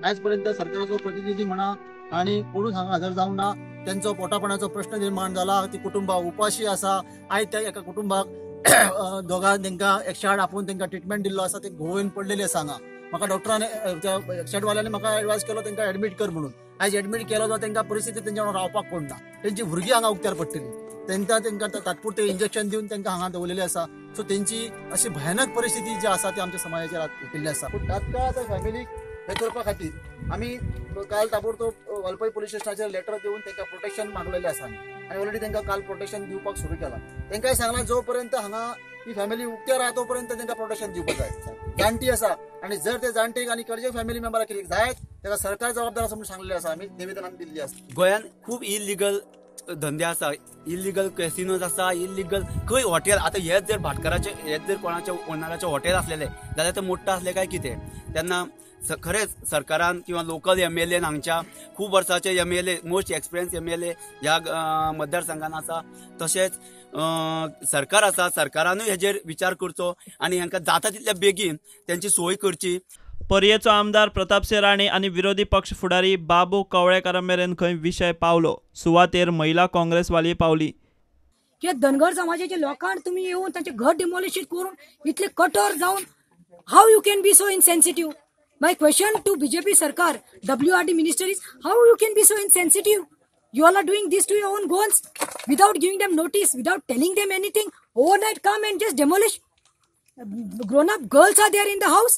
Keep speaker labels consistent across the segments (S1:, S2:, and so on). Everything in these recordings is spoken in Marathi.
S1: आजपर्यंत सरकारचो प्रतिनिधी म्हणा आणि कोणूच हांगा हजर जावंक ना। त्यांचो पोटापणाचो प्रश्न निर्माण जाला, ती कुटुंबां उपाशी आसा। आयज त्या एका कुटुंबाक दोघां तांकां 108 आपोवन तांकां ट्रिटमेंट दिल्लो आसा, ते घुंवळून पडलेले आसा हांगा। म्हाका डॉक्टरांनी 108 वाल्यांनी म्हाका एडवायस केलो तांकां एडमीट कर म्हणून। आयज एडमीट केलो जाल्यार तांकां परिस्थिती तांच्या वांगडा रावपाक कोण ना, तांची भुरगीं हांगा उक्त्यार पडटलीं। तांकां तात्पुरते इंजेक्शन दिवन तांकां हांगा दवरलेले आसा। सो तेंची अशी भयानक परिस्थिती जी आसा ती आमच्या समाजाचेर केल्ली आसा। पूण तात्काळ त्या फॅमिलीक हे करपा खातीर आमी काल ताबडतोब वालपय पुलीस स्टेशनाचेर लेटर दिवन तांकां प्रोटेक्शन मागलेलें आसा आनी ऑलरेडी तांकां काल प्रोटेक्शन दिवपाक सुरू केलां। तांकांय सांगलां जो पर्यंत हांगा ही फॅमिली उक्त्यार आहा तो पर्यंत तांकां प्रोटेक्शन दिवपाक जाय। जाणटी आसा आनी जर ते जाणटेक आनी कडचे फॅमिली मेंबराक कितें जायत ताका सरकार जबाबदार आसा म्हणून सांगलेलें आसा, आमी निवेदनान दिल्ली आसा।
S2: गोंयांत खूब इलिगल धंदे आसा, इलिगल कॅसिनोज आसा, इलिगल खंय हॉटेल। आता हेच जर भाटकाराचे हेच जर कोणाचे ओनराचे हॉटेल असलेले जाल्यार ते मोठ्ठा असले काय कितें। तेन्ना खरेंच सरकारान किंवा लोकल MLA हांगच्या खूब वर्साचे MLA मोस्ट एक्सपिरियन्स MLA ह्या मतदारसंघान आसा। तशेंच सरकार आसा, सरकारानूय हेजेर विचार करचो आनी हांकां जाता तितल्या बेगीन त्यांची सोय करची।
S3: पर्येचो आमदार प्रतापसिंह राणे आणि विरोधी पक्ष फुडारी बाबू कवळेकारा मेरेन खंय विशय पावलो। सुवातेर महिला काँग्रेसवाली पावली।
S4: हे धनगर समाजाच्या लोकांक तुम्ही येऊन त्यांचे घर डिमोलिश करून इतले कठोर जाऊन how you can be so insensitive. My question to BJP सरकार, WRD minister is how you can be so insensitive? You all are doing this to your own goons without giving them notice, without telling them anything. Overnight come and just demolish. Grown-up girls are there in the house.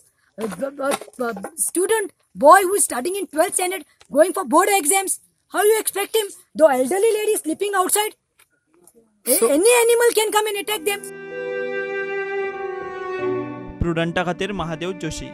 S4: Student boy who is studying in 12th standard going for board exams. How you expect him? The elderly lady is sleeping outside. Any animal can come and attack them.
S3: प्रुडंटा खातीर महादेव जोशी।